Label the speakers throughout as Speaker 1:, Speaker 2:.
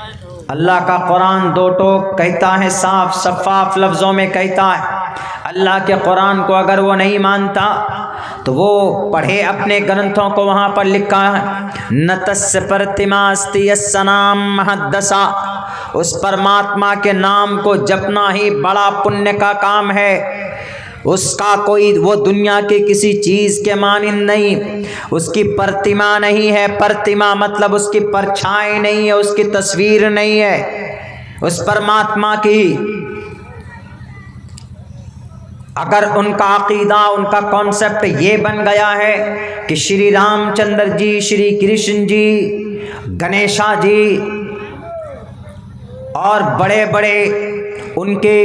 Speaker 1: अल्लाह का कुरान दो टोक कहता है, साफ शफाफ लफ्ज़ों में कहता है। अल्लाह के कुरान को अगर वो नहीं मानता तो वो पढ़े अपने ग्रंथों को, वहाँ पर लिखा है नतस्य प्रतिमास्ति यस्सनाम महद्दसा, उस परमात्मा के नाम को जपना ही बड़ा पुण्य का काम है। उसका कोई वो दुनिया के किसी चीज़ के मानिंद नहीं, उसकी प्रतिमा नहीं है। प्रतिमा मतलब उसकी परछाई नहीं है, उसकी तस्वीर नहीं है उस परमात्मा की। अगर उनका अकीदा, उनका कॉन्सेप्ट ये बन गया है कि श्री रामचंद्र जी, श्री कृष्ण जी, गणेशा जी और बड़े बड़े उनके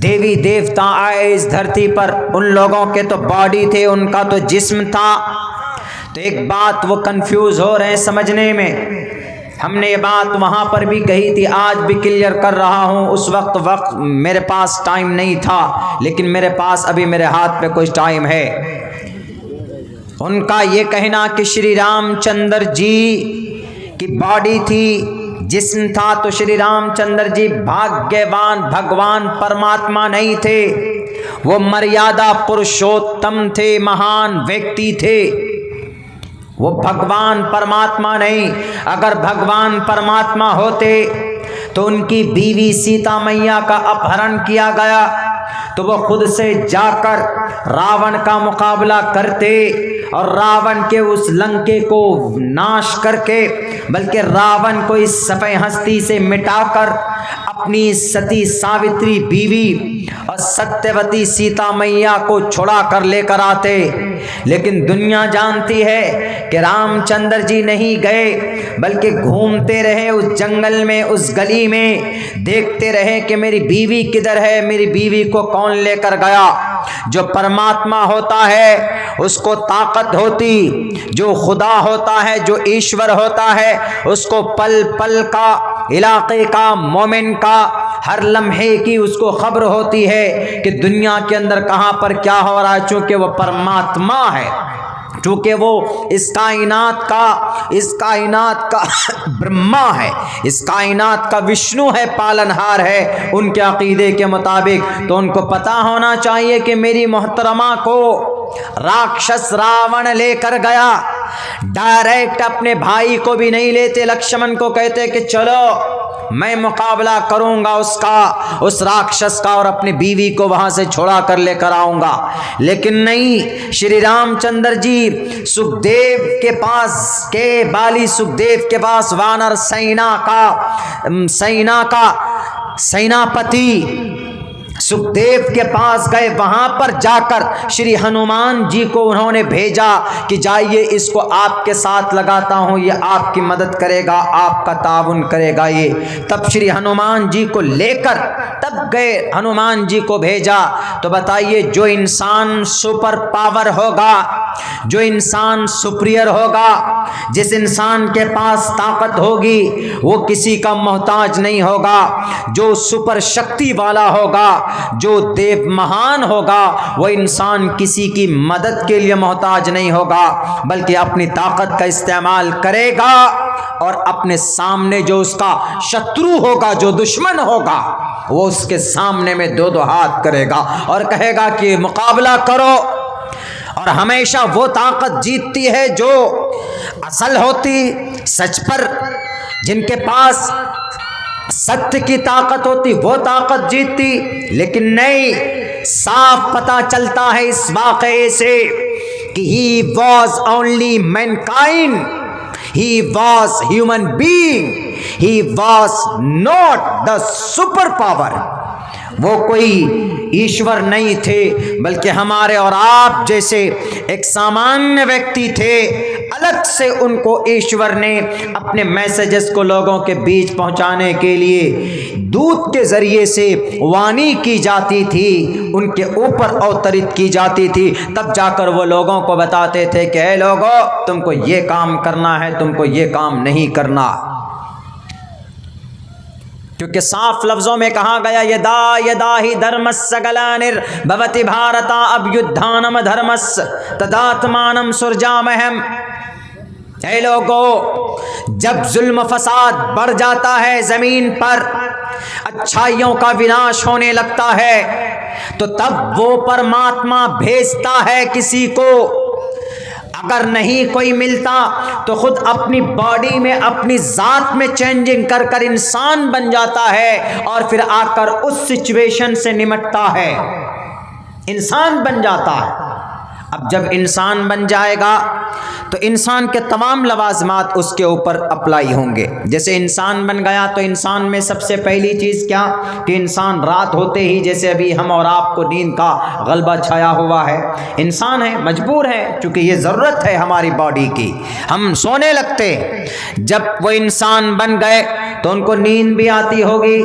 Speaker 1: देवी देवता आए इस धरती पर, उन लोगों के तो बॉडी थे, उनका तो जिस्म था। तो एक बात वो कंफ्यूज हो रहे हैं समझने में। हमने ये बात वहाँ पर भी कही थी, आज भी क्लियर कर रहा हूँ। उस वक्त मेरे पास टाइम नहीं था, लेकिन मेरे पास अभी मेरे हाथ पे कुछ टाइम है। उनका ये कहना कि श्री रामचंद्र जी की बॉडी थी, जिस्म था, तो श्री रामचंद्र जी भाग्यवान भगवान परमात्मा नहीं थे, वो मर्यादा पुरुषोत्तम थे, महान व्यक्ति थे, वो भगवान परमात्मा नहीं। अगर भगवान परमात्मा होते तो उनकी बीवी सीता मैया का अपहरण किया गया तो वो खुद से जाकर रावण का मुकाबला करते और रावण के उस लंके को नाश करके, बल्कि रावण को इस सफ़ेद हस्ती से मिटाकर अपनी सती सावित्री बीवी और सत्यवती सीता मैया को छुड़ा कर लेकर आते। लेकिन दुनिया जानती है कि रामचंद्र जी नहीं गए, बल्कि घूमते रहे उस जंगल में, उस गली में, देखते रहे कि मेरी बीवी किधर है, मेरी बीवी को कौन लेकर गया। जो परमात्मा होता है उसको ताकत होती, जो खुदा होता है, जो ईश्वर होता है, उसको पल पल का, इलाके का, मोमेंट का, हर लम्हे की उसको खबर होती है कि दुनिया के अंदर कहाँ पर क्या हो रहा है। चूँकि वो परमात्मा है, चूँकि वो इस कायनात का ब्रह्मा है, इस कायनात का विष्णु है, पालनहार है उनके अकीदे के मुताबिक। तो उनको पता होना चाहिए कि मेरी मोहतरमा को राक्षस रावण लेकर गया। डायरेक्ट अपने भाई को भी नहीं लेते, लक्ष्मण को कहते कि चलो मैं मुकाबला करूंगा उसका, उस राक्षस का, और अपनी बीवी को वहां से छोड़ा कर लेकर आऊंगा। लेकिन नहीं, श्री रामचंद्र जी सुखदेव के पास के बाली, सुखदेव के पास वानर सेना का सेनापति सुखदेव के पास गए। वहां पर जाकर श्री हनुमान जी को उन्होंने भेजा कि जाइए, इसको आपके साथ लगाता हूं, ये आपकी मदद करेगा, आपका ताउन करेगा ये। तब श्री हनुमान जी को लेकर तब गए, हनुमान जी को भेजा। तो बताइए, जो इंसान सुपर पावर होगा, जो इंसान सुपीरियर होगा, जिस इंसान के पास ताकत होगी, वो किसी का मोहताज नहीं होगा। जो सुपर शक्ति वाला होगा, जो देव महान होगा, वो इंसान किसी की मदद के लिए मोहताज नहीं होगा, बल्कि अपनी ताकत का इस्तेमाल करेगा और अपने सामने जो उसका शत्रु होगा, जो दुश्मन होगा, वो उसके सामने में दो दो हाथ करेगा और कहेगा कि मुकाबला करो। और हमेशा वो ताकत जीतती है जो असल होती, सच पर जिनके पास सत्य की ताकत होती, वो ताकत जीतती। लेकिन नहीं, साफ पता चलता है इस वाक़े से कि he was only Mankind, he was human being, he was not the super power. वो कोई ईश्वर नहीं थे, बल्कि हमारे और आप जैसे एक सामान्य व्यक्ति थे। अलग से उनको ईश्वर ने अपने मैसेजेस को लोगों के बीच पहुंचाने के लिए दूत के जरिए से वाणी की जाती थी, उनके ऊपर अवतरित की जाती थी। तब जाकर वो लोगों को बताते थे कि हे लोगों, तुमको ये काम करना है, तुमको ये काम नहीं करना। क्योंकि साफ लफ्जों में कहा गया, यदा यदा ही धर्मस्य ग्लानिर्भवति भारत अभ्युत्थानम धर्मस्य तदात्मानं सृजाम्यहम्। ऐ लोगों, जब जुल्म फसाद बढ़ जाता है ज़मीन पर, अच्छाइयों का विनाश होने लगता है, तो तब वो परमात्मा भेजता है किसी को। अगर नहीं कोई मिलता तो खुद अपनी बॉडी में, अपनी ज़ात में चेंजिंग कर कर इंसान बन जाता है और फिर आकर उस सिचुएशन से निमटता है, इंसान बन जाता है। अब जब इंसान बन जाएगा तो इंसान के तमाम लवाजमात उसके ऊपर अप्लाई होंगे। जैसे इंसान बन गया तो इंसान में सबसे पहली चीज़ क्या कि इंसान रात होते ही, जैसे अभी हम और आपको नींद का गलबा छाया हुआ है, इंसान है, मजबूर है, चूँकि ये ज़रूरत है हमारी बॉडी की, हम सोने लगते। जब वो इंसान बन गए तो उनको नींद भी आती होगी।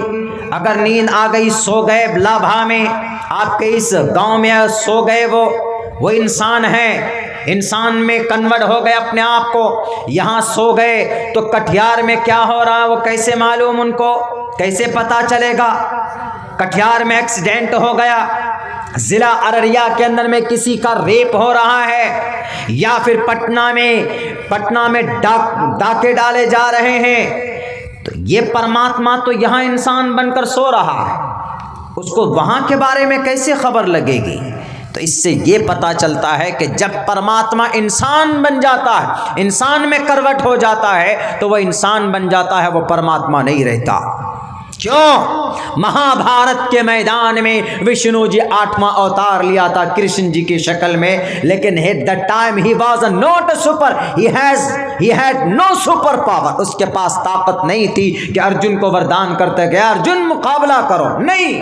Speaker 1: अगर नींद आ गई, सो गए लाभा में, आपके इस गाँव में सो गए, वो इंसान है, इंसान में कन्वर्ट हो गए अपने आप को, यहाँ सो गए तो कटिहार में क्या हो रहा है वो कैसे मालूम, उनको कैसे पता चलेगा। कटिहार में एक्सीडेंट हो गया, जिला अररिया के अंदर में किसी का रेप हो रहा है, या फिर पटना में डाके डाले जा रहे हैं, तो ये परमात्मा तो यहाँ इंसान बनकर सो रहा है, उसको वहाँ के बारे में कैसे खबर लगेगी। तो इससे ये पता चलता है कि जब परमात्मा इंसान बन जाता है, इंसान में करवट हो जाता है, तो वह इंसान बन जाता है, वो परमात्मा नहीं रहता। क्यों? महाभारत के मैदान में विष्णु जी 8वां अवतार लिया था कृष्ण जी की शक्ल में, लेकिन at the time he was not super, he had no super power. उसके पास ताकत नहीं थी कि अर्जुन को वरदान करते गए अर्जुन मुकाबला करो, नहीं,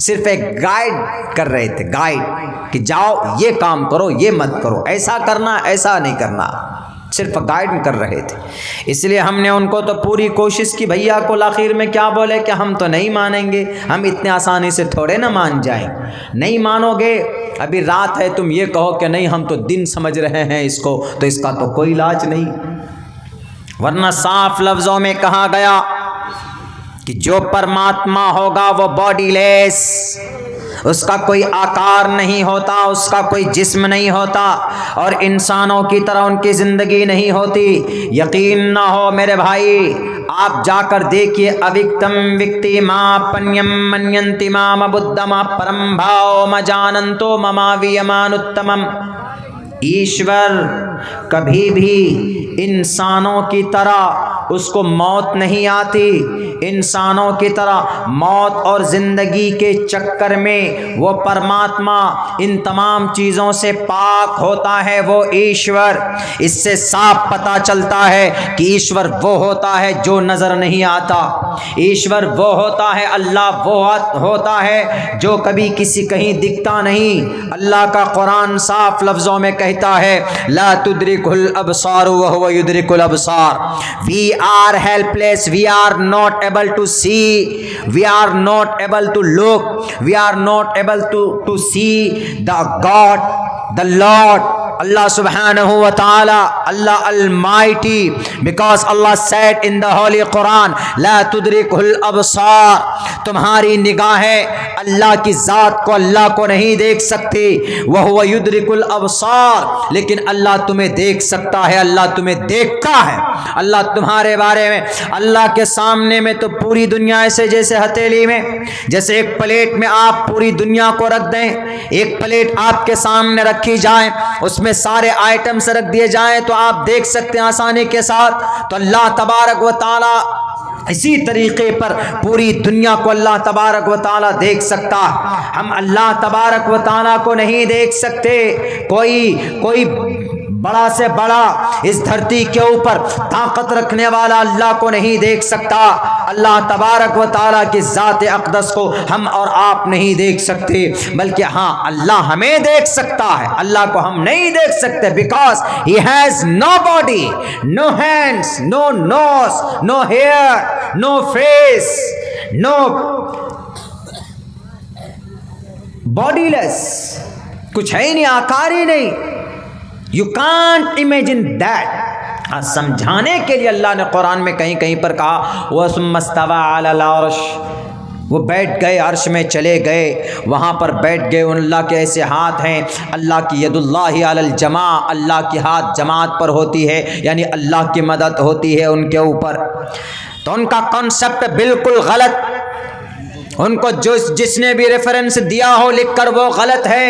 Speaker 1: सिर्फ एक गाइड कर रहे थे, गाइड कि जाओ ये काम करो, ये मत करो, ऐसा करना, ऐसा नहीं करना, सिर्फ गाइड कर रहे थे। इसलिए हमने उनको तो पूरी कोशिश की, भैया को आखिर में क्या बोले कि हम तो नहीं मानेंगे, हम इतने आसानी से थोड़े ना मान जाएं। नहीं मानोगे, अभी रात है, तुम ये कहो कि नहीं हम तो दिन समझ रहे हैं इसको, तो इसका तो कोई इलाज नहीं। वरना साफ लफ्जों में कहा गया कि जो परमात्मा होगा वो बॉडीलेस, उसका कोई आकार नहीं होता, उसका कोई जिस्म नहीं होता, और इंसानों की तरह उनकी ज़िंदगी नहीं होती। यकीन ना हो मेरे भाई, आप जाकर देखिए, अविक्तम विक्ति माँ पन्यम मन्यन्ति माम बुद्धमा परम भाव म जानन्तो ममावियमानुत्तमम। ईश्वर कभी भी इंसानों की तरह उसको मौत नहीं आती, इंसानों की तरह मौत और ज़िंदगी के चक्कर में वो परमात्मा इन तमाम चीज़ों से पाक होता है, वो ईश्वर। इससे साफ पता चलता है कि ईश्वर वो होता है जो नज़र नहीं आता, ईश्वर वो होता है, अल्लाह वो होता है जो कभी किसी कहीं दिखता नहीं। अल्लाह का कुरान साफ लफ्ज़ों में कहता है, ला तुद्रिकुल अबसार व हुवा युद्रिकुल अबसार। We are helpless, we are not able to see, we are not able to look, we are not able to see the God, the Lord, Allah subhanahu wa ta'ala, Allah almighty, because Allah said in the holy Quran, la tudrikul absar, तुम्हारी निगाहें अल्लाह की ज़ात को, अल्लाह को नहीं देख सकती, वह हुवा युद्रिकुल अबसार, लेकिन अल्लाह तुम्हें देख सकता है, अल्लाह तुम्हें देखता है। अल्लाह तुम्हारे बारे में, अल्लाह के सामने में तो पूरी दुनिया ऐसे जैसे हथेली में, जैसे एक प्लेट में आप पूरी दुनिया को रख दें, एक प्लेट आपके सामने रखी जाए, उसमें सारे आइटम्स रख दिए जाएं तो आप देख सकते हैं आसानी के साथ। तो अल्लाह तबारक व तआला इसी तरीके पर पूरी दुनिया को अल्लाह तबारक व तआला देख सकता। हम अल्लाह तबारक व तआला को नहीं देख सकते। कोई बड़ा से बड़ा इस धरती के ऊपर ताकत रखने वाला अल्लाह को नहीं देख सकता। अल्लाह तबारक व तआला की ज़ात अक़दस को हम और आप नहीं देख सकते, बल्कि हाँ अल्लाह हमें देख सकता है, अल्लाह को हम नहीं देख सकते, because he has no body, no hands, no nose, no hair, no face, no bodyless, कुछ है ही नहीं, आकार ही नहीं। You can't imagine that. समझाने के लिए अल्लाह ने कुरान में कहीं कहीं पर कहा वसुम्मस्तवा अलल अर्श, वो बैठ गए, अर्श में चले गए, वहाँ पर बैठ गए। उन अल्लाह के ऐसे हाथ हैं, अल्लाह की यदुल्लाहि अलल जमा, अल्लाह की हाथ जमात पर होती है, यानी अल्लाह की मदद होती है उनके ऊपर। तो उनका कॉन्सेप्ट बिल्कुल गलत, उनको जिसने भी रेफरेंस दिया हो लिखकर वो गलत है।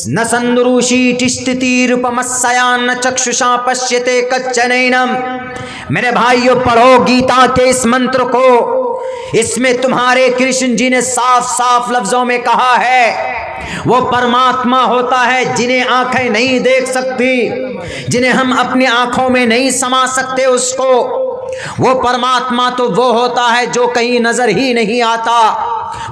Speaker 1: न संदरूषी टिस्तिरूपमस्सया न चक्षुषा पश्यते कच्चनैनम। मेरे भाइयों, पढ़ो गीता के इस मंत्र को, इसमें तुम्हारे कृष्ण जी ने साफ साफ लफ्जों में कहा है वो परमात्मा होता है जिन्हें आंखें नहीं देख सकती, जिन्हें हम अपनी आंखों में नहीं समा सकते उसको। वो परमात्मा तो वो होता है जो कहीं नजर ही नहीं आता,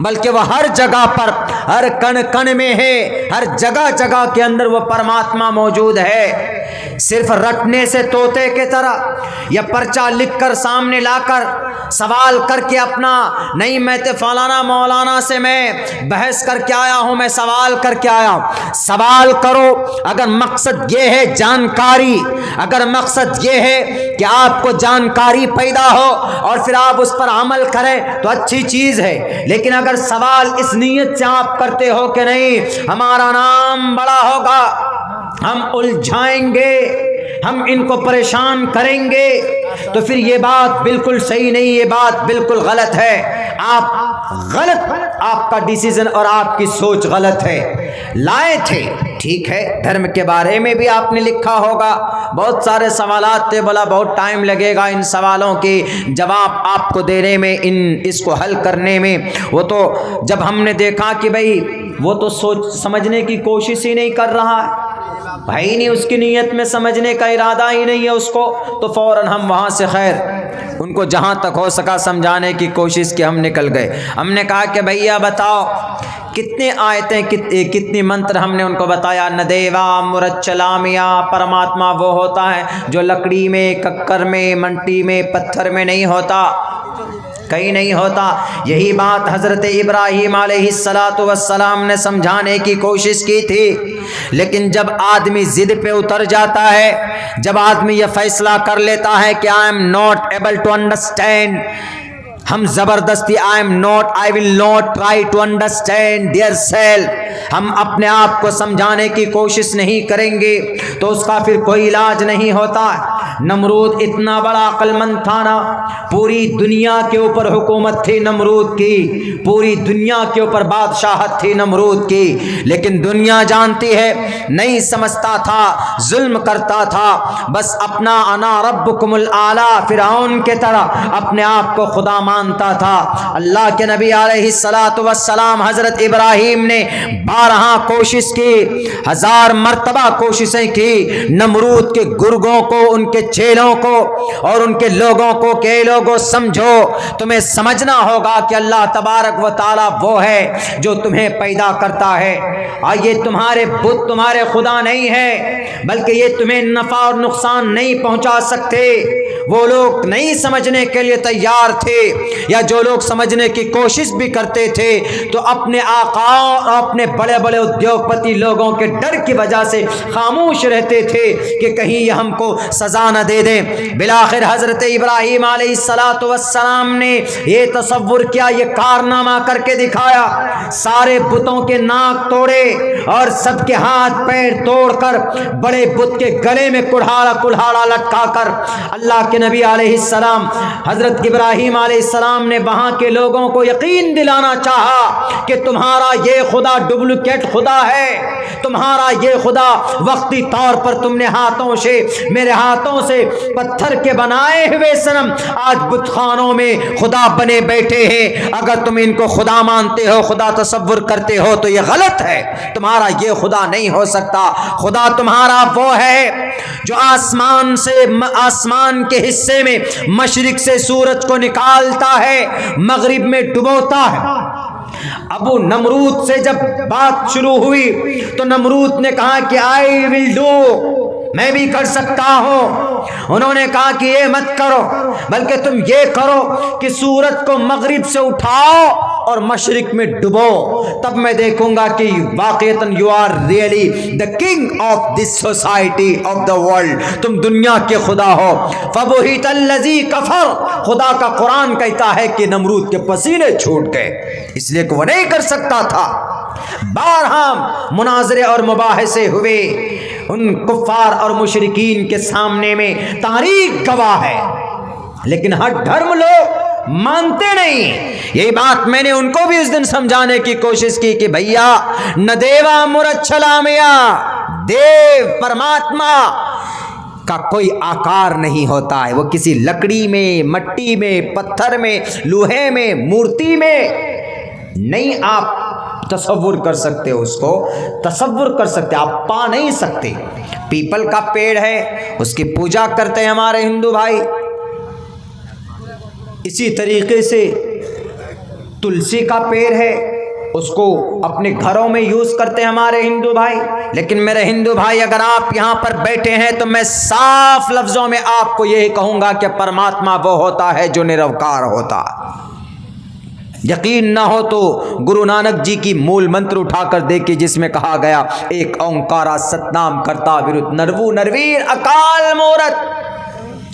Speaker 1: बल्कि वह हर जगह पर, हर कण कण में है, हर जगह जगह के अंदर वो परमात्मा मौजूद है। सिर्फ रटने से तोते के तरह या पर्चा लिखकर सामने लाकर सवाल करके अपना, नहीं मैं तो फलाना मौलाना से मैं बहस करके आया हूं, मैं सवाल करके आया हूं। सवाल करो अगर मकसद ये है जानकारी, अगर मकसद ये है कि आपको जानकारी पैदा हो और फिर आप उस पर अमल करें तो अच्छी चीज है। लेकिन अगर सवाल इस नीयत से आप करते हो कि नहीं हमारा नाम बड़ा होगा, हम उलझाएंगे, हम इनको परेशान करेंगे, तो फिर ये बात बिल्कुल सही नहीं, ये बात बिल्कुल गलत है। आप गलत, आपका डिसीजन और आपकी सोच गलत है। लाए थे, ठीक है, धर्म के बारे में भी आपने लिखा होगा, बहुत सारे सवालात थे, बोला बहुत टाइम लगेगा इन सवालों के जवाब आपको देने में, इसको हल करने में। वो तो जब हमने देखा कि भाई वो तो सोच समझने की कोशिश ही नहीं कर रहा है, भाई नहीं, उसकी नीयत में समझने का इरादा ही नहीं है उसको, तो फौरन हम वहाँ से खैर उनको जहाँ तक हो सका समझाने की कोशिश की, हम निकल गए। हमने कहा कि भैया बताओ कितने आयतें, कितनी मंत्र, हमने उनको बताया। न देवा मुरच्चलामिया, परमात्मा वो होता है जो लकड़ी में, कक्कर में, मंटी में, पत्थर में नहीं होता, कहीं नहीं होता। यही बात हज़रत इब्राहीम अलैहिस्सलातु वस्सलाम ने समझाने की कोशिश की थी, लेकिन जब आदमी जिद पे उतर जाता है, जब आदमी यह फैसला कर लेता है कि I am not able to understand, हम जबरदस्ती I will not try to understand their self, हम अपने आप को समझाने की कोशिश नहीं करेंगे तो उसका फिर कोई इलाज नहीं होता। नमरूद इतना बड़ा अक्लमंद था ना, पूरी दुनिया के ऊपर हुकूमत थी नमरूद की, पूरी दुनिया के ऊपर बादशाहत थी नमरूद की, लेकिन दुनिया जानती है नहीं समझता था, जुल्म करता था, बस अपना अना रब्बुकुमुल आला फिरौन के तरह अपने आप को खुदा मानता था। अल्लाह के नबी अलैहिस्सलातु वस्सलाम हजरत इब्राहीम ने 12 कोशिश की, 1000 मर्तबा कोशिशें की नमरूद के गुर्गों को, उनके चेलों को और उनके लोगों को के लोगों समझो, तुम्हें समझना होगा कि अल्लाह तबारक व ताला वो है जो तुम्हें पैदा करता है, और ये तुम्हारे बुत तुम्हारे खुदा नहीं है, बल्कि ये तुम्हें नफा और नुकसान नहीं पहुंचा सकते। वो लोग नहीं समझने के लिए तैयार थे, या जो लोग समझने की कोशिश भी करते थे तो अपने आका और अपने बड़े बड़े उद्योगपति लोगों के डर की वजह से खामोश रहते थे कि कहीं ये हमको सजा न दे दें। बिलाखिर हजरत इब्राहीम अलैहिस्सलातु वस्सलाम ने ये तसव्वुर किया, ये कारनामा करके दिखाया, सारे बुतों के नाक तोड़े और सबके हाथ पैर तोड़कर बड़े बुत के गले में कुल्हाड़ा कुल्हाड़ा लटका कर अल्लाह के नबी अलैहिस्सलाम हजरत इब्राहीम अलैहिस्सलाम ने वहां के लोगों को यकीन दिलाना चाहा कि तुम्हारा ये खुदा डुप्लीकेट खुदा है, तुम्हारा ये खुदा वक्ती तौर पर तुमने हाथों से, मेरे हाथों से पत्थर के बनाए हुए सनम आज बुतखानों में खुदा बने बैठे हैं। अगर तुम इनको खुदा मानते हो, खुदा तसव्वुर करते हो तो ये गलत है, तुम्हारा ये खुदा नहीं हो सकता। खुदा तुम्हारा वो है जो आसमान से, आसमान के हिस्से में मशरिक से सूरज को निकालता है, मगरिब में डुबोता है। अबू नमरूद से जब बात शुरू हुई तो नमरूद ने कहा कि आई विल डू, मैं भी कर सकता हूं। उन्होंने कहा कि ये मत करो, बल्कि तुम ये करो कि सूरज को मगरिब से उठाओ और मशरिक में डुबो, तब मैं देखूंगा कि वाकईतन you are really the king of this society of the world, तुम दुनिया के खुदा हो। फबुहितल्लज़ी कफर, खुदा का कुरान कहता है कि नमरूद के पसीने छूट गए, इसलिए कि वो नहीं कर सकता था। बारहा मुनाजरे और मुबाहिसे हुए उन कुफ्फार और मुशरिकीन के सामने में, तारीख गवाह है, लेकिन हर धर्म लोग मानते नहीं। यही बात मैंने उनको भी उस दिन समझाने की कोशिश की कि भैया न देवा मुरच्छलामिया, देव परमात्मा का कोई आकार नहीं होता है, वो किसी लकड़ी में, मट्टी में, पत्थर में, लोहे में, मूर्ति में नहीं आप तसव्वुर कर सकते हो, उसको तसव्वुर कर सकते, आप पा नहीं सकते। पीपल का पेड़ है, उसकी पूजा करते हैं हमारे हिंदू भाई। इसी तरीके से तुलसी का पेड़ है, उसको अपने घरों में यूज करते हैं हमारे हिंदू भाई। लेकिन मेरे हिंदू भाई, अगर आप यहां पर बैठे हैं तो मैं साफ लफ्जों में आपको यही कहूंगा कि परमात्मा वो होता है जो निरवकार होता। यकीन ना हो तो गुरु नानक जी की मूल मंत्र उठाकर देखिए, जिसमें कहा गया एक ओंकारा सतनाम करता विरुद्ध नरवू नरवीर अकाल मूरत,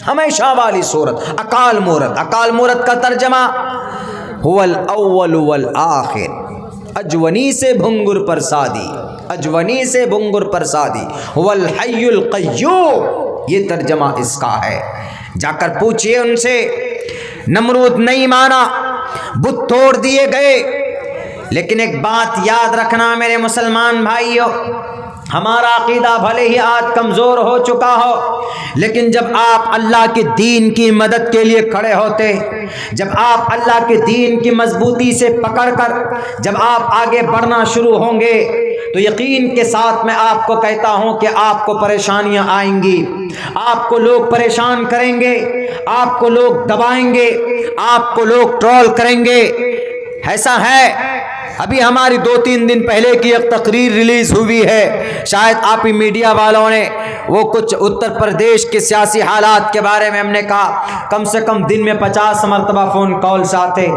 Speaker 1: हमेशा वाली सूरत अकाल मूरत। अकाल मूरत का तर्जमा हुवल अव्वल वल आखिर, अजवनी से भुंगुर प्रसादी, अजवनी से भुंगुर प्रसादी, हुवल हय्युल क़य्यूम, ये तर्जमा इसका है। जाकर पूछिए उनसे। नमरूद नहीं माना, बुत तोड़ दिए गए। लेकिन एक बात याद रखना मेरे मुसलमान भाइयों, हमारा अकीदा भले ही आज कमज़ोर हो चुका हो, लेकिन जब आप अल्लाह के दीन की मदद के लिए खड़े होते, जब आप अल्लाह के दीन की मजबूती से पकड़कर जब आप आगे बढ़ना शुरू होंगे, तो यकीन के साथ मैं आपको कहता हूं कि आपको परेशानियां आएंगी, आपको लोग परेशान करेंगे, आपको लोग दबाएंगे, आपको लोग ट्रोल करेंगे। ऐसा है, अभी हमारी 2-3 दिन पहले की एक तकरीर रिलीज हुई है, शायद आप ही मीडिया वालों ने, वो कुछ उत्तर प्रदेश के सियासी हालात के बारे में हमने कहा, कम से कम दिन में 50 मरतबा फोन कॉल्स आते।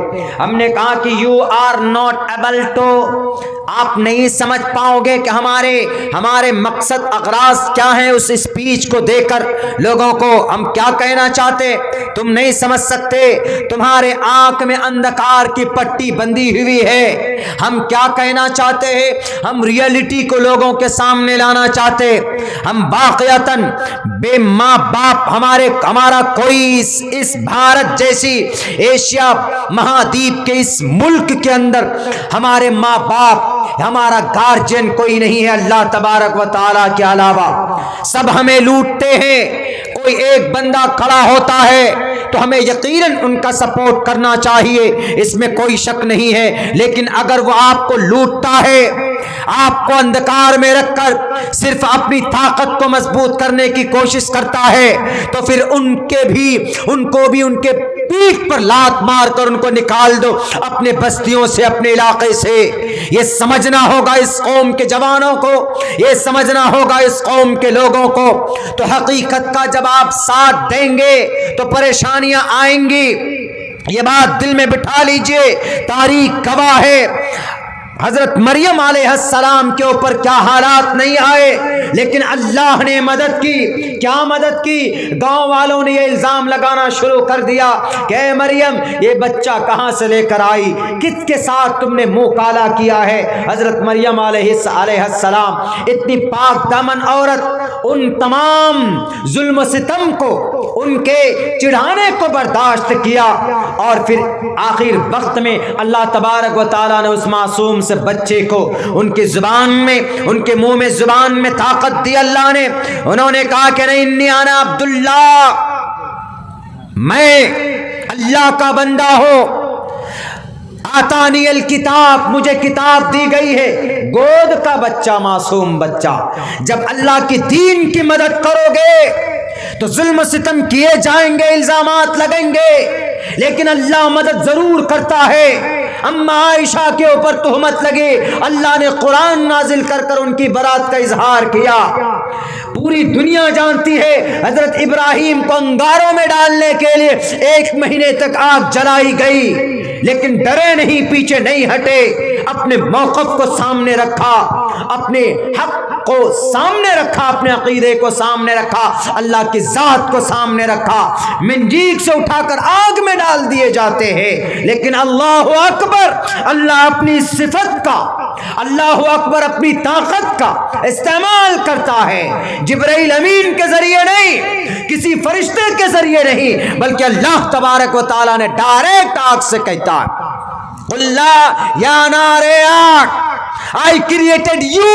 Speaker 1: हमने कहा कि you are not able to, आप नहीं समझ पाओगे कि हमारे मकसद अगराज क्या है उस स्पीच को देकर लोगों को हम क्या कहना चाहते, तुम नहीं समझ सकते। तुम्हारे आंख में अंधकार की पट्टी बंधी हुई है। हम क्या कहना चाहते हैं, हम रियलिटी को लोगों के सामने लाना चाहते। हम वाकईतन बे माँ बाप, हमारा कोई इस भारत जैसी एशिया महाद्वीप के इस मुल्क के अंदर हमारे माँ बाप, हमारा गार्जियन कोई नहीं है अल्लाह तबारक व तआला के अलावा। सब हमें लूटते हैं। कोई एक बंदा खड़ा होता है तो हमें यकीनन उनका सपोर्ट करना चाहिए, इसमें कोई शक नहीं है। लेकिन अगर वो आपको लूटता है, आपको अंधकार में रखकर सिर्फ अपनी ताकत को मजबूत करने की कोशिश करता है, तो फिर उनको भी उनके पीठ पर लात मारकर उनको निकाल दो अपने बस्तियों से, अपने इलाके से। ये समझना होगा इस कौम के जवानों को, ये समझना होगा इस कौम के लोगों को। तो हकीकत का जब आप साथ देंगे तो परेशानियां आएंगी, ये बात दिल में बिठा लीजिए। तारीख गवाह है हजरत मरियम अलैहिस्सलाम के ऊपर क्या हालात नहीं आए, लेकिन अल्लाह ने मदद की। क्या मदद की? गांव वालों ने ये इल्जाम लगाना शुरू कर दिया कि मरियम ये बच्चा कहां से लेकर आई, किसके साथ तुमने मुंह काला किया है। हजरत मरियम अलैहिस्सलाम इतनी पाक दामन औरत उन तमाम जुल्म सितम को, उनके चिढ़ाने को बर्दाश्त किया, और फिर आखिर वक्त में अल्लाह तबारक व तआला ने उस मासूम से बच्चे को उनकी जुबान में, उनके मुंह में, जुबान में ताकत दी अल्लाह ने। उन्होंने कहा कि नहीं, इन्नी आना अब्दुल्ला, मैं अल्लाह का बंदा हूं, आतानियल किताब, मुझे किताब दी गई है। गोद का बच्चा, मासूम बच्चा। जब अल्लाह की दीन की मदद करोगे तो जुल्म सितम किए जाएंगे, इल्जामात लगेंगे, लेकिन अल्लाह मदद जरूर करता है। अम्मा आयशा के ऊपर तुहमत लगे, अल्लाह ने कुरान नाजिल कर कर उनकी बरात का इजहार किया। पूरी दुनिया जानती है हजरत इब्राहिम को अंगारों में डालने के लिए 1 महीने तक आग जलाई गई, लेकिन डरे नहीं, पीछे नहीं हटे, अपने मौक़िफ़ को सामने रखा, अपने हक को सामने रखा, अपने अकीदे को सामने रखा, अल्लाह की ज़ात को सामने रखा। मंजीक से उठाकर आग में डाल दिए जाते हैं, लेकिन अल्लाह अकबर, अल्लाह अपनी सिफत का, अल्लाह अकबर अपनी ताकत का इस्तेमाल करता है। जिब्राइल अमीन के जरिए नहीं, किसी फरिश्ते के जरिए नहीं, बल्कि अल्लाह तबारक व तआला ने डायरेक्ट आग से कहता है, अल्लाह या नारे आग, I created you,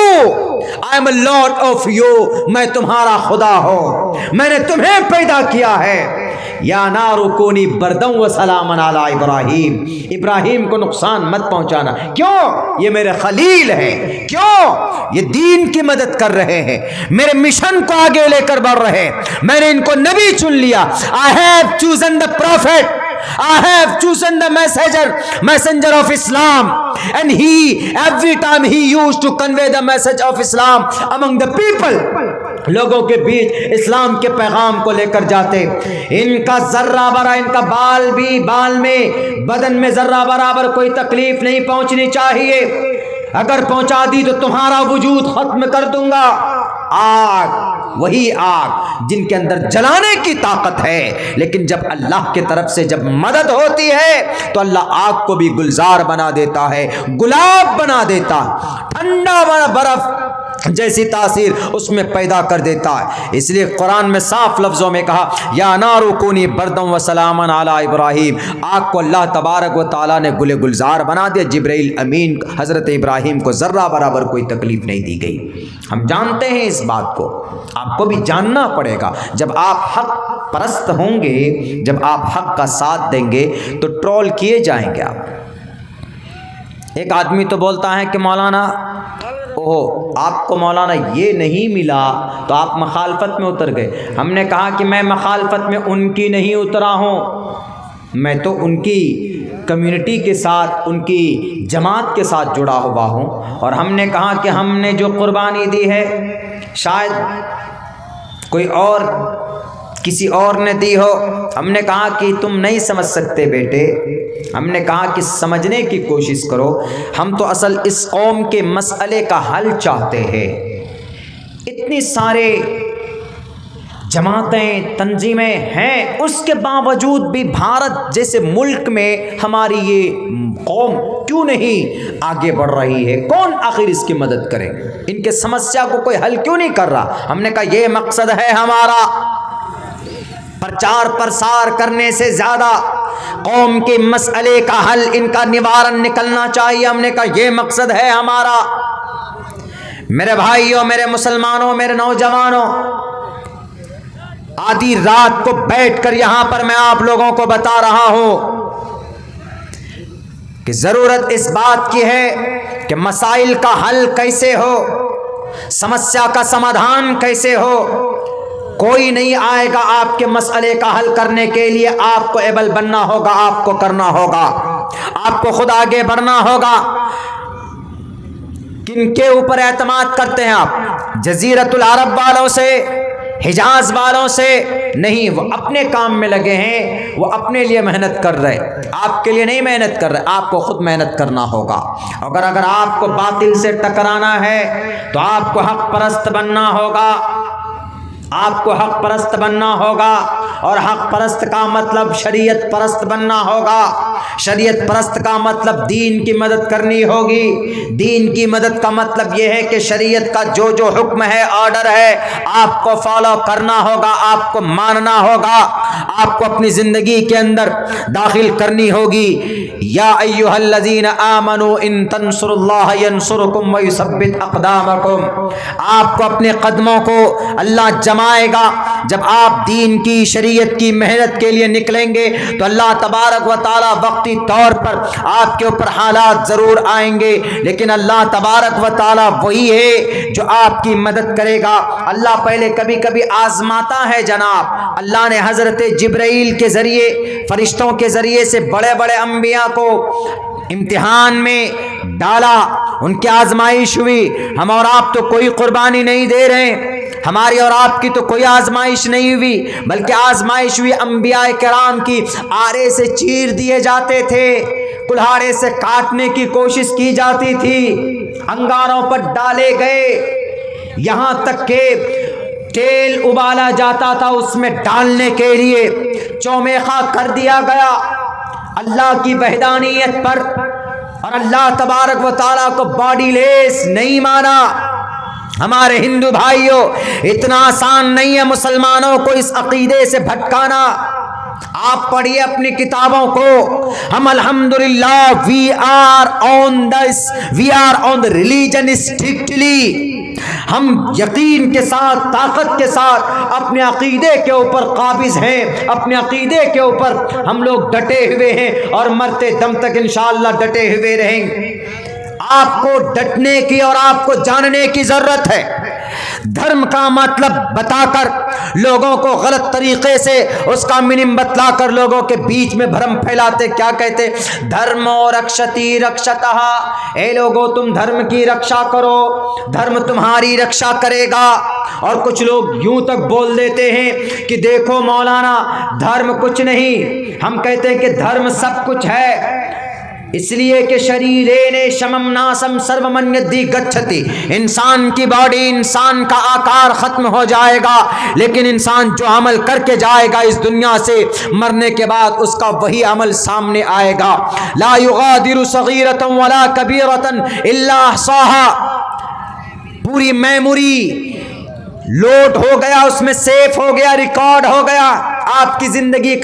Speaker 1: I am a Lord of you, मैं तुम्हारा खुदा हूं, मैंने तुम्हें पैदा किया है। या नारु कूनी बरदम व सलामन अला इब्राहिम, इब्राहिम को नुकसान मत पहुंचाना। क्यों? ये मेरे खलील है। क्यों? ये दीन की मदद कर रहे हैं, मेरे मिशन को आगे लेकर बढ़ रहे हैं, मैंने इनको नबी चुन लिया। I have chosen the profit, I have chosen the messenger of Islam, and every time he used to convey the message of Islam among the people, लोगों के बीच इस्लाम के पैगाम को लेकर जाते। इनका जर्रा बरा, इनका बाल में, बदन में जर्रा बराबर कोई तकलीफ नहीं पहुंचनी चाहिए, अगर पहुंचा दी तो तुम्हारा वजूद खत्म कर दूंगा। आग, वही आग जिनके अंदर जलाने की ताकत है, लेकिन जब अल्लाह की तरफ से जब मदद होती है तो अल्लाह आग को भी गुलजार बना देता है, गुलाब बना देता, ठंडा बर्फ जैसी तासीर उसमें पैदा कर देता है। इसलिए कुरान में साफ लफ्ज़ों में कहा, या नारु कूनी बरदम व सलामन अला इब्राहिम, आग को अल्लाह तबारक व ताला ने गुले गुलजार बना दिया। जिब्राइल अमीन हज़रत इब्राहिम को ज़र्रा बराबर कोई तकलीफ़ नहीं दी गई। हम जानते हैं इस बात को, आपको भी जानना पड़ेगा। जब आप हक परस्त होंगे, जब आप हक का साथ देंगे तो ट्रोल किए जाएंगे आप। एक आदमी तो बोलता है कि मौलाना, ओहो आपको मौलाना ये नहीं मिला तो आप मखालफत में उतर गए। हमने कहा कि मैं मखालफत में उनकी नहीं उतरा हूँ, मैं तो उनकी कम्युनिटी के साथ, उनकी जमात के साथ जुड़ा हुआ हूँ। और हमने कहा कि हमने जो कुर्बानी दी है शायद कोई और, किसी और ने दी हो। हमने कहा कि तुम नहीं समझ सकते बेटे, हमने कहा कि समझने की कोशिश करो। हम तो असल इस कौम के मसले का हल चाहते हैं। इतनी सारे जमातें, तंजीमें हैं, उसके बावजूद भी भारत जैसे मुल्क में हमारी ये कौम क्यों नहीं आगे बढ़ रही है? कौन आखिर इसकी मदद करे? इनके समस्या को कोई हल क्यों नहीं कर रहा? हमने कहा ये मकसद है हमारा। प्रचार प्रसार करने से ज़्यादा कौम के मसले का हल, इनका निवारण निकलना चाहिए। हमने कहा ये मकसद है हमारा। मेरे भाइयों, मेरे मुसलमानों, मेरे नौजवानों, आधी रात को बैठकर यहां पर मैं आप लोगों को बता रहा हूं कि ज़रूरत इस बात की है कि मसाइल का हल कैसे हो, समस्या का समाधान कैसे हो। कोई नहीं आएगा आपके मसले का हल करने के लिए, आपको एबल बनना होगा, आपको करना होगा, आपको खुद आगे बढ़ना होगा। किनके ऊपर एतमाद करते हैं आप? जजीरतुल अरब वालों से, हिजाज वालों से नहीं। वो अपने काम में लगे हैं, वो अपने लिए मेहनत कर रहे, आपके लिए नहीं मेहनत कर रहे। आपको खुद मेहनत करना होगा। अगर आपको बातिल से टकराना है तो आपको हक परस्त बनना होगा, आपको हक परस्त बनना होगा। और हक परस्त का मतलब शरीयत परस्त बनना होगा। शरीयत परस्त का मतलब दीन की मदद करनी होगी। दीन की मदद का मतलब यह है कि शरीयत का जो जो हुक्म है, ऑर्डर है, आपको फॉलो करना होगा, आपको मानना होगा, आपको अपनी ज़िंदगी के अंदर दाखिल करनी होगी। या अय्युहल्लज़ीना आमनू इन तंसुरुल्लाह यंसुरुकुम व युसब्बित अक़दामकुम। आपको अपने कदमों को अल्लाह जमाएगा। जब आप दीन की, शरीयत की मेहनत के लिए निकलेंगे तो अल्लाह तबारक व तआला वक्ती तौर पर आपके ऊपर हालात ज़रूर आएंगे, लेकिन अल्लाह तबारक व तआला वही है जो आपकी मदद करेगा। अल्लाह पहले कभी कभी आजमाता है जनाब। अल्लाह ने हज़रत जिब्राइल के ज़रिए, फरिश्तों के ज़रिए से बड़े बड़े अंबिया को इम्तिहान में डाला, उनकी आजमाइश हुई। हम और आप तो कोई कुर्बानी नहीं दे रहे, हमारी और आपकी तो कोई आजमाइश नहीं हुई, बल्कि आजमाइश हुई अंबिया किराम की। आरे से चीर दिए जाते थे, कुल्हाड़े से काटने की कोशिश की जाती थी, अंगारों पर डाले गए, यहां तक के तेल उबाला जाता था उसमें डालने के लिए चौमेखा कर दिया गया अल्लाह की वहदानियत पर। और अल्लाह तबारक व तआला को बॉडीलेस नहीं माना। हमारे हिंदू भाइयों, इतना आसान नहीं है मुसलमानों को इस अकीदे से भटकाना। आप पढ़िए अपनी किताबों को। हम अल्हम्दुलिल्लाह we are on the religion strictly. हम यकीन के साथ, ताकत के साथ अपने अकीदे के ऊपर काबिज हैं, अपने अकीदे के ऊपर हम लोग डटे हुए हैं और मरते दम तक इंशाअल्लाह डटे हुए रहेंगे। आपको डटने की और आपको जानने की जरूरत है। धर्म का मतलब बताकर लोगों को गलत तरीके से उसका मीनिंग बतलाकर लोगों के बीच में भ्रम फैलाते। क्या कहते? धर्मो रक्षति रक्षतः। ए लोगों, तुम धर्म की रक्षा करो, धर्म तुम्हारी रक्षा करेगा। और कुछ लोग यूं तक बोल देते हैं कि देखो मौलाना, धर्म कुछ नहीं। हम कहते हैं कि धर्म सब कुछ है, इसलिए कि शरीरेण शमम नासम सर्वमन्यद्धि गच्छति। इंसान की बॉडी, इंसान का आकार खत्म हो जाएगा, लेकिन इंसान जो अमल करके जाएगा इस दुनिया से, मरने के बाद उसका वही अमल सामने आएगा। ला युगादिरु सगीरतन वला कबीरतन इल्ला अहसाहा। पूरी मेमोरी लोड हो गया, उसमें सेफ हो गया, रिकॉर्ड हो गया आपकी जिंदगी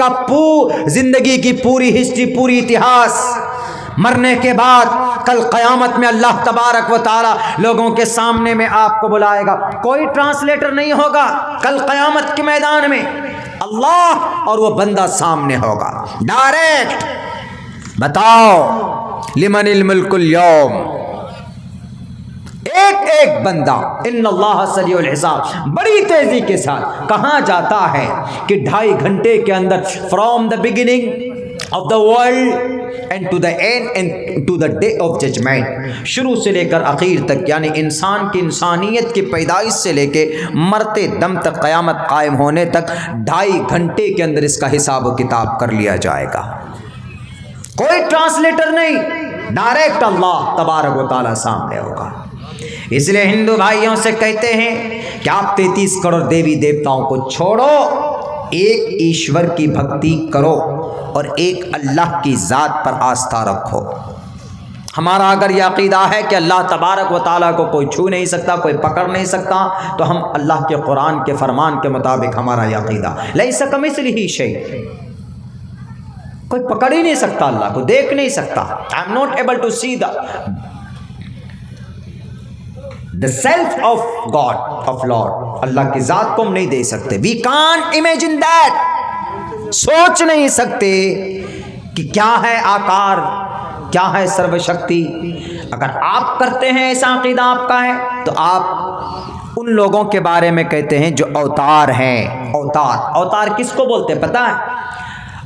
Speaker 1: की पूरी हिस्ट्री, पूरी इतिहास। मरने के बाद कल क़यामत में अल्लाह तबारक व तआला लोगों के सामने में आपको बुलाएगा। कोई ट्रांसलेटर नहीं होगा। कल क़यामत के मैदान में अल्लाह और वो बंदा सामने होगा डायरेक्ट। बताओ, लिमनिल मुल्कुल यौम। एक एक बंदा, इन्नल्लाह सरीउल हिसाब, बड़ी तेजी के साथ कहाँ जाता है कि 2.5 घंटे के अंदर, from the beginning of the world and to the end and to the day of judgement, शुरू से लेकर आखिर तक, यानी इंसान की इंसानियत की पैदाइश से लेके मरते दम तक, क़यामत कायम होने तक 2.5 घंटे के अंदर इसका हिसाब व किताब कर लिया जाएगा। कोई ट्रांसलेटर नहीं, डायरेक्ट अल्लाह तबारक व तआला सामने होगा। इसलिए हिंदू भाइयों से कहते हैं कि आप 33 करोड़ देवी देवताओं को छोड़ो, एक ईश्वर की भक्ति करो और एक अल्लाह की ज़ात पर आस्था रखो। हमारा अगर यह अक़ीदा है कि अल्लाह तबारक व तआला को कोई छू नहीं सकता, कोई पकड़ नहीं सकता, तो हम अल्लाह के कुरान के फरमान के मुताबिक हमारा यह अक़ीदा, लैसा कमिस्लिही शै, कोई पकड़ ही नहीं सकता, अल्लाह को देख नहीं सकता। I am not able to see the self of God of Lord. अल्लाह की ज़ात को हम नहीं दे सकते। We can't imagine that. सोच नहीं सकते कि क्या है आकार, क्या है सर्वशक्ति। अगर आप करते हैं ऐसा अक़ीदा आपका है, तो आप उन लोगों के बारे में कहते हैं जो अवतार हैं। अवतार किसको बोलते हैं पता है?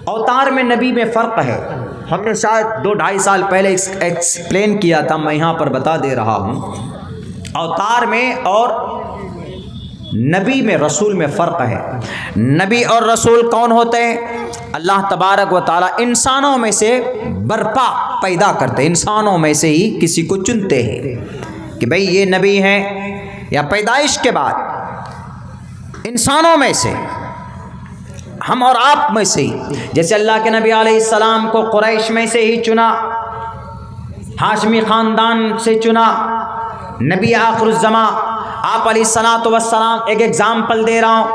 Speaker 1: अवतार में नबी में फ़र्क है। हमने शायद 2-2.5 साल पहले एक्सप्लेन किया था, मैं यहाँ पर बता दे रहा हूँ। अवतार में और नबी में, रसूल में फ़र्क है। नबी और रसूल कौन होते हैं? अल्लाह तबारक व तआला इंसानों में से बर्पा पैदा करते हैं, इंसानों में से ही किसी को चुनते हैं कि भाई ये नबी हैं, या पैदाइश के बाद इंसानों में से, हम और आप में से ही। जैसे अल्लाह के नबी अलैहिस्सलाम को कुरैश में से ही चुना, हाशमी ख़ानदान से चुना, नबी आखिरुज़्ज़मा आप अलैहिस्सलातु वस्सलाम। एक एग्ज़ाम्पल दे रहा हूँ,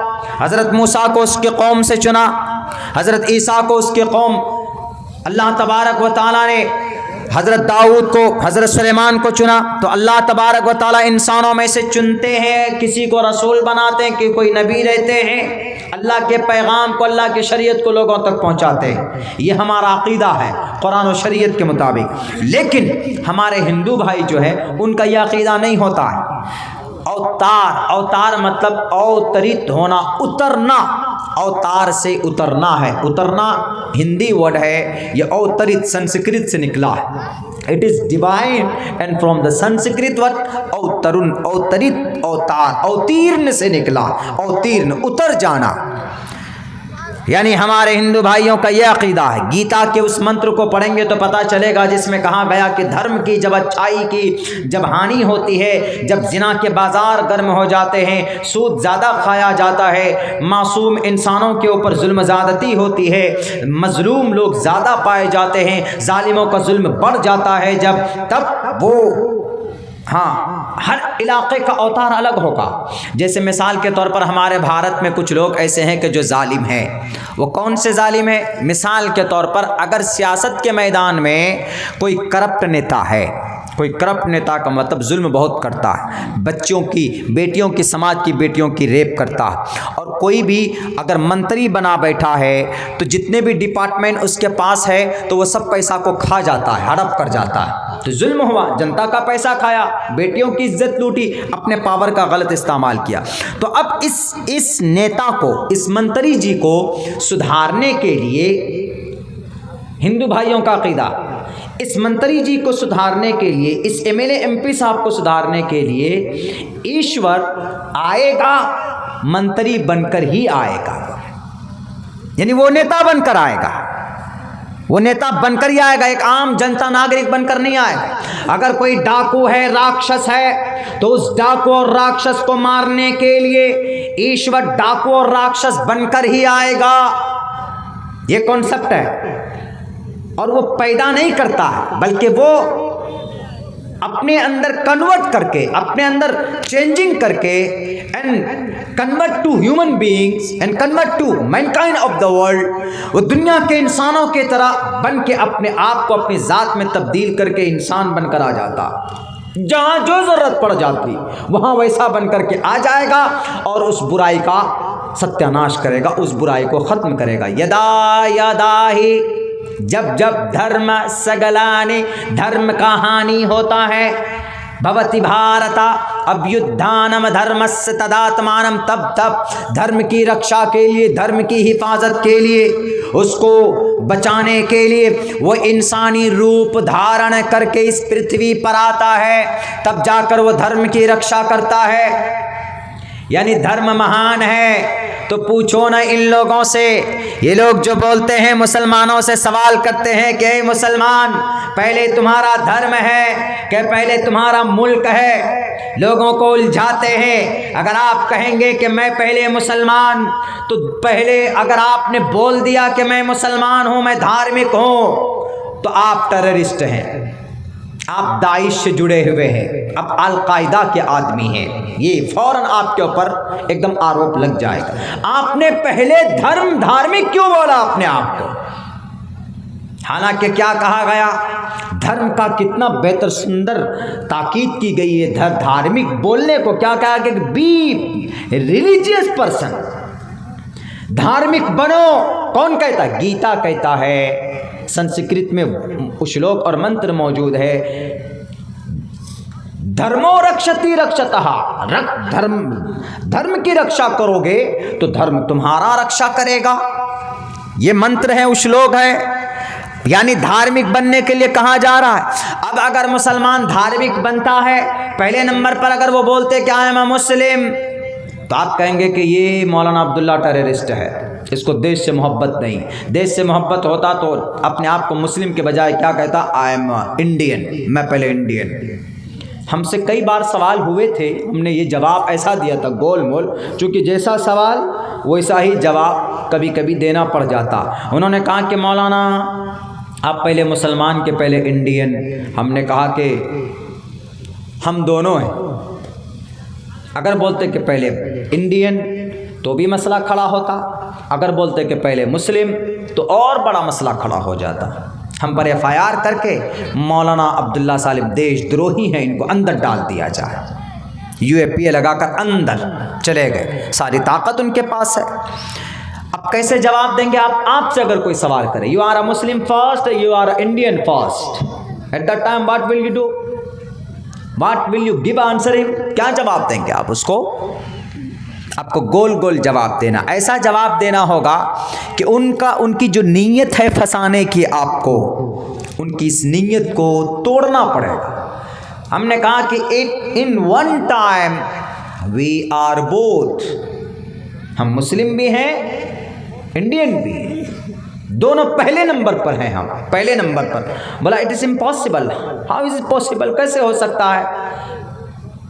Speaker 1: हज़रत मूसा को उसके कौम से चुना, हज़रत ईसा को उसके कौम, अल्लाह तबारक व तआला ने हज़रत दाऊद को, हज़रत सुलेमान को चुना। तो अल्लाह तबारक व तआला इंसानों में से चुनते हैं, किसी को रसूल बनाते हैं, कि कोई नबी रहते हैं, अल्लाह के पैगाम को, अल्लाह की शरीयत को लोगों तक पहुंचाते हैं। ये हमारा अक़ीदा है कुरान और शरीयत के मुताबिक। लेकिन हमारे हिंदू भाई जो है, उनका यह अक़ीदा नहीं होता है। अवतार मतलब अवतरित होना, उतरना, अवतार से उतरना है। उतरना हिंदी वर्ड है, ये अवतरित संस्कृत से निकला है। It is divine and from the Sanskrit word अवतरुण, अवतरित, अवतार, अवतीर्ण से निकला, अवतीर्ण, उतर जाना। यानी हमारे हिंदू भाइयों का यह अकीदा है। गीता के उस मंत्र को पढ़ेंगे तो पता चलेगा जिसमें कहा गया कि धर्म की जब अच्छाई की जब हानि होती है, जब जिना के बाजार गर्म हो जाते हैं, सूद ज़्यादा खाया जाता है, मासूम इंसानों के ऊपर जुल्म ज़्यादती होती है, मजलूम लोग ज़्यादा पाए जाते हैं, जालिमों का जुल्म बढ़ जाता है, जब तब वो हर इलाके का अवतार अलग होगा। जैसे मिसाल के तौर पर हमारे भारत में कुछ लोग ऐसे हैं कि जो जालिम हैं। वो कौन से जालिम है? मिसाल के तौर पर अगर सियासत के मैदान में कोई करप्ट नेता है, कोई करप्ट नेता का मतलब जुल्म बहुत करता है, बच्चों की, बेटियों की, समाज की बेटियों की रेप करता है, और कोई भी अगर मंत्री बना बैठा है तो जितने भी डिपार्टमेंट उसके पास है तो वो सब पैसा को खा जाता है, हड़प कर जाता है। तो जुल्म हुआ, जनता का पैसा खाया, बेटियों की इज्जत लूटी, अपने पावर का गलत इस्तेमाल किया। तो अब इस नेता को, इस मंत्री जी को सुधारने के लिए हिंदू भाइयों का अकीदा, इस मंत्री जी को सुधारने के लिए, इस एमएलए एमपी साहब को सुधारने के लिए ईश्वर आएगा, मंत्री बनकर ही आएगा। यानी वो नेता बनकर आएगा, वो नेता बनकर ही आएगा, एक आम जनता नागरिक बनकर नहीं आएगा। अगर कोई डाकू है, राक्षस है, तो उस डाकू और राक्षस को मारने के लिए ईश्वर डाकू और राक्षस बनकर ही आएगा। ये कॉन्सेप्ट है। और वो पैदा नहीं करता है, बल्कि वो अपने अंदर कन्वर्ट करके, अपने अंदर चेंजिंग करके, and convert to human beings and convert to mankind of the world, वो दुनिया के इंसानों की तरह बन के अपने आप को अपनी ज़ात में तब्दील करके इंसान बनकर आ जाता। जहाँ जो ज़रूरत पड़ जाती वहाँ वैसा बन करके आ जाएगा और उस बुराई का सत्यानाश करेगा, उस बुराई को ख़त्म करेगा। यदा यदा ही, जब जब धर्म सगलाने, धर्म का हानि होता है, भवति भारत अभ्युत्थानम धर्मस्य तदात्मानम, तब तब धर्म की रक्षा के लिए, धर्म की हिफाजत के लिए, उसको बचाने के लिए वो इंसानी रूप धारण करके इस पृथ्वी पर आता है, तब जाकर वो धर्म की रक्षा करता है। यानी धर्म महान है। तो पूछो ना इन लोगों से, ये लोग जो बोलते हैं, मुसलमानों से सवाल करते हैं कि मुसलमान, पहले तुम्हारा धर्म है कि पहले तुम्हारा मुल्क है? लोगों को उलझाते हैं। अगर आप कहेंगे कि मैं पहले मुसलमान, तो पहले अगर आपने बोल दिया कि मैं मुसलमान हूँ, मैं धार्मिक हूँ, तो आप टेररिस्ट हैं, आप दाइश से जुड़े हुए हैं, आप अल-कायदा के आदमी हैं। ये फौरन आपके ऊपर एकदम आरोप लग जाएगा। आपने पहले धार्मिक क्यों बोला अपने आप को? हालांकि क्या कहा गया, धर्म का कितना बेहतर सुंदर ताकीद की गई है। धार्मिक बोलने को क्या कहा कि बी रिलीजियस पर्सन, धार्मिक बनो। कौन कहता है? गीता कहता है। संस्कृत में श्लोक और मंत्र मौजूद है, धर्मो रक्षति रक्षतः, धर्म की रक्षा करोगे तो धर्म तुम्हारा रक्षा करेगा। ये मंत्र है, श्लोक है। यानी धार्मिक बनने के लिए कहा जा रहा है। अब अगर मुसलमान धार्मिक बनता है, पहले नंबर पर अगर वो बोलते कि आई एम अ मुस्लिम, तो आप कहेंगे कि ये मौलाना अब्दुल्ला टेररिस्ट है, इसको देश से मोहब्बत नहीं। देश से मोहब्बत होता तो अपने आप को मुस्लिम के बजाय क्या कहता? आई एम इंडियन, मैं पहले इंडियन। हमसे कई बार सवाल हुए थे, हमने ये जवाब ऐसा दिया था गोल मोल, चूँकि जैसा सवाल वैसा ही जवाब कभी कभी देना पड़ जाता। उन्होंने कहा कि मौलाना आप पहले मुसलमान के पहले इंडियन। हमने कहा कि हम दोनों हैं। अगर बोलते कि पहले इंडियन तो भी मसला खड़ा होता, अगर बोलते कि पहले मुस्लिम तो और बड़ा मसला खड़ा हो जाता। हम पर FIR करके मौलाना अब्दुल्ला सालिम देशद्रोही हैं, इनको अंदर डाल दिया जाए। UAPA लगाकर अंदर चले गए, सारी ताकत उनके पास है। अब कैसे जवाब देंगे आप? आपसे अगर कोई सवाल करे, you are a Muslim first, you are a Indian first, at that time what will you do? What will you give answer him? क्या जवाब देंगे आप उसको? आपको गोल गोल जवाब देना, ऐसा जवाब देना होगा कि उनकी जो नीयत है फंसाने की, आपको उनकी इस नीयत को तोड़ना पड़ेगा। हमने कहा कि in one time we are both, हम मुस्लिम भी हैं इंडियन भी, दोनों पहले नंबर पर हैं, हम पहले नंबर पर। बोला it is impossible, how is it possible, कैसे हो सकता है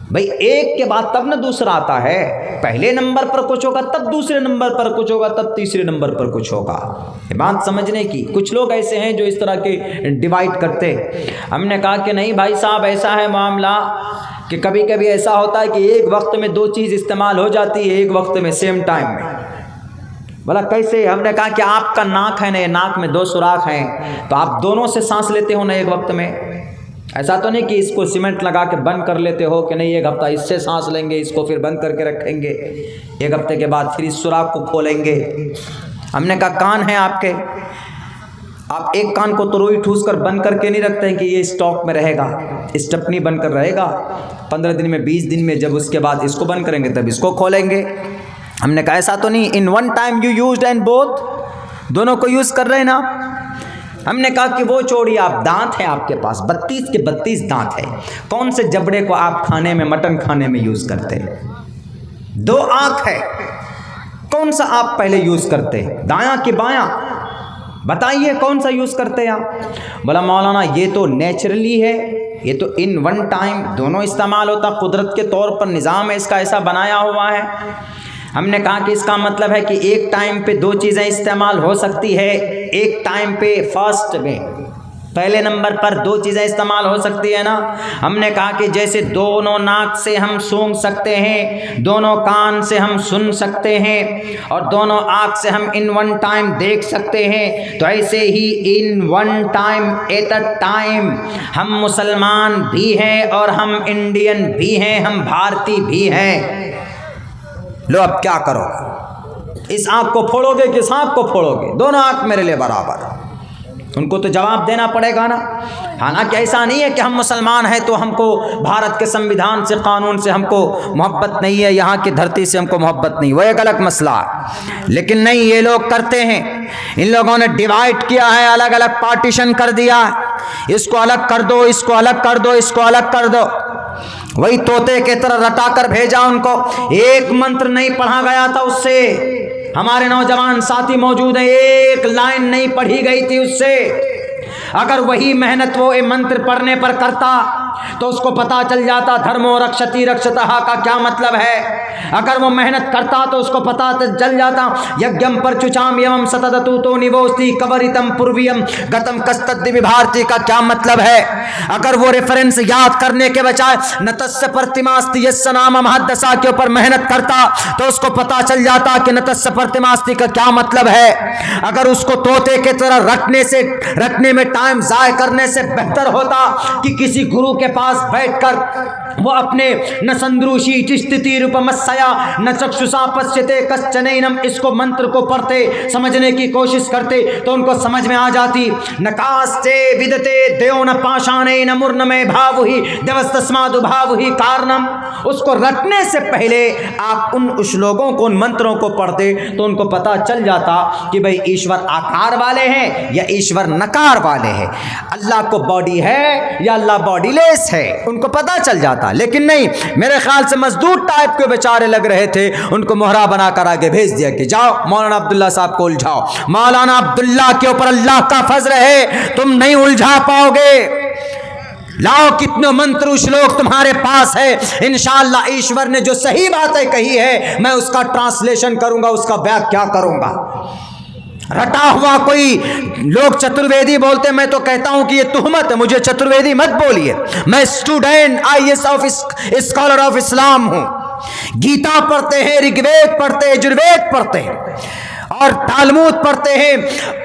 Speaker 1: भाई, एक के बाद तब ना दूसरा आता है, पहले नंबर पर कुछ होगा तब दूसरे नंबर पर कुछ होगा तब तीसरे नंबर पर कुछ होगा। ये बात समझने की। कुछ लोग ऐसे हैं जो इस तरह के डिवाइड करते। हमने कहा कि नहीं भाई साहब, ऐसा है मामला कि कभी कभी ऐसा होता है कि एक वक्त में दो चीज़ इस्तेमाल हो जाती है, एक वक्त में सेम टाइम में। बोला कैसे? हमने कहा कि आपका नाक है ना, नाक में दो सुराख हैं, तो आप दोनों से सांस लेते हो ना एक वक्त में। ऐसा तो नहीं कि इसको सीमेंट लगा के बंद कर लेते हो कि नहीं एक हफ्ता इससे सांस लेंगे, इसको फिर बंद करके रखेंगे, एक हफ्ते के बाद फिर इस सुराख को खोलेंगे। हमने कहा कान है आपके, आप एक कान को तो रोई ठूस कर बंद करके नहीं रखते हैं कि ये स्टॉक में रहेगा, स्टपनी बनकर रहेगा, 15 दिन में 20 दिन में जब उसके बाद इसको बंद करेंगे तब इसको खोलेंगे। हमने कहा ऐसा तो नहीं, इन one time you used and both, दोनों को यूज़ कर रहे हैं ना। हमने कहा कि वो छोड़िए, आप दांत है आपके पास, 32 के 32 दांत है, कौन से जबड़े को आप खाने में, मटन खाने में यूज़ करते हैं? 2 आँख है, कौन सा आप पहले यूज़ करते हैं, दायां कि बायां? बताइए कौन सा यूज़ करते हैं आप? बोला मौलाना ये तो नेचुरली है, ये तो इन वन टाइम दोनों इस्तेमाल होता, कुदरत के तौर पर निज़ाम है इसका, ऐसा बनाया हुआ है। हमने कहा कि इसका मतलब है कि एक टाइम पे 2 चीज़ें इस्तेमाल हो सकती है, एक टाइम पे फर्स्ट में पहले नंबर पर 2 चीज़ें इस्तेमाल हो सकती है ना। हमने कहा कि जैसे दोनों नाक से हम सूंघ सकते हैं, दोनों कान से हम सुन सकते हैं और दोनों आँख से हम इन वन टाइम देख सकते हैं, तो ऐसे ही इन one time at a time हम मुसलमान भी हैं और हम इंडियन भी हैं, हम भारतीय भी हैं। लो अब क्या करो, इस आँख को फोड़ोगे कि इस आँख को फोड़ोगे? दोनों आँख मेरे लिए बराबर, उनको तो जवाब देना पड़ेगा ना। हालांकि ऐसा नहीं है कि हम मुसलमान हैं तो हमको भारत के संविधान से, कानून से हमको मोहब्बत नहीं है, यहाँ की धरती से हमको मोहब्बत नहीं, वो एक अलग मसला है। लेकिन नहीं, ये लोग करते हैं, इन लोगों ने डिवाइड किया है, अलग अलग पार्टीशन कर दिया, इसको अलग कर दो, इसको अलग कर दो, इसको अलग कर दो। वही तोते के तरह रटा कर भेजा उनको, एक मंत्र नहीं पढ़ा गया था उससे। हमारे नौजवान साथी मौजूद हैं, एक लाइन नहीं पढ़ी गई थी उससे। अगर वही मेहनत वो ये मंत्र पढ़ने पर करता तो उसको पता चल जाता धर्मो रक्षति रक्षतः का क्या मतलब है। अगर वो मेहनत करता तो उसको पता चल जाता यज्ञम परचुचाम एवं सतदतु तो निवोस्ति कवरितम पूर्वियम गतम कस्तद्दि विभारती का क्या मतलब है। अगर वो रेफरेंस याद करने के बजाय नतस्य प्रतिमास्ति यस्य नाम महद्दशा के ऊपर मेहनत करता तो उसको पता चल जाता कि नतस्य प्रतिमास्ति का क्या मतलब है। अगर उसको तोते के तरह रखने में टाइम जाया करने से बेहतर होता कि किसी गुरु के पास बैठकर वो अपने न संद्रुषी स्थिति रूपमस्या न चक्षुषा पश्यते कश्चनैनम इसको मंत्र को पढ़ते समझने की कोशिश करते तो उनको समझ में आ जाती। न कास्ते विदते देव न पाषाणे न मूर्णमे भावुहि देवस्तस्मादु भावुहि कारणम। उसको रटने से पहले आप उन श्लोकों को, उन मंत्रों को पढ़ते तो उनको पता चल जाता कि भाई ईश्वर आकार वाले हैं या ईश्वर नकार वाले हैं, अल्लाह को बॉडी है या अल्लाह बॉडीलेस है, उनको पता चल जाता। लेकिन नहीं, मेरे ख्याल से मजदूर टाइप के बेचारे लग रहे थे, उनको मोहरा बनाकर आगे भेज दिया कि जाओ मौलाना अब्दुल्ला साहब को उलझाओ। मौलाना अब्दुल्ला के ऊपर अल्लाह का फजल है, तुम नहीं उलझा पाओगे। लाओ कितने मंत्र श्लोक तुम्हारे पास है, इंशाअल्लाह ईश्वर ने जो सही बातें कही है मैं उसका ट्रांसलेशन करूंगा, उसका व्याख्या करूंगा। रटा हुआ कोई लोग चतुर्वेदी बोलते, मैं तो कहता हूं कि ये तुहमत है, मुझे चतुर्वेदी मत बोलिए। मैं student IAS of scholar of Islam हूं। गीता पढ़ते हैं, ऋग्वेद पढ़ते हैं, यजुर्वेद पढ़ते हैं और तालमूद पढ़ते हैं,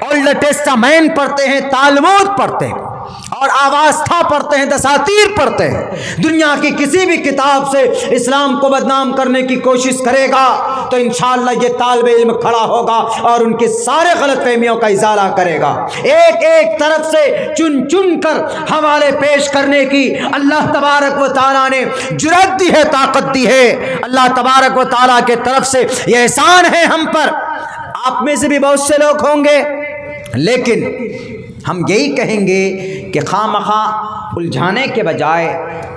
Speaker 1: ओल्ड टेस्टामेंट पढ़ते हैं, तालमूद पढ़ते हैं और आवास्था पढ़ते हैं, दसातीर पढ़ते हैं। दुनिया की किसी भी किताब से इस्लाम को बदनाम करने की कोशिश करेगा तो इंशाअल्लाह ये तालिब इल्म खड़ा होगा और उनके सारे गलतफहमियों का इजाला करेगा। एक एक तरफ से चुन चुन कर हवाले पेश करने की अल्लाह तबारक व तआला ने जुर्रत दी है, ताकत दी है। अल्लाह तबारक व तआला के तरफ से यह एहसान है हम पर। आप में से भी बहुत से लोग होंगे, लेकिन हम यही कहेंगे कि खामखा उलझाने के बजाय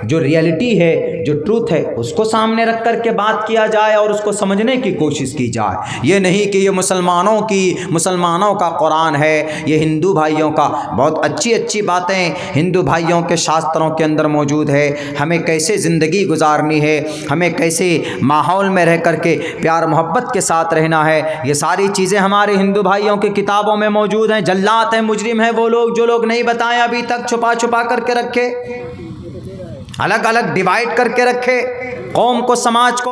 Speaker 1: जो रियलिटी है जो ट्रूथ है उसको सामने रख कर के बात किया जाए और उसको समझने की कोशिश की जाए। ये नहीं कि ये मुसलमानों का कुरान है, ये हिंदू भाइयों का। बहुत अच्छी अच्छी बातें हिंदू भाइयों के शास्त्रों के अंदर मौजूद है। हमें कैसे ज़िंदगी गुजारनी है, हमें कैसे माहौल में रह कर के प्यार मोहब्बत के साथ रहना है, ये सारी चीज़ें हमारे हिंदू भाइयों की किताबों में मौजूद हैं। जल्लाद हैं, मुजरिम हैं वो लोग जो लोग नहीं बताएं अभी तक, छुपा छुपा करके रखे, अलग अलग डिवाइड करके रखे कौम को, समाज को।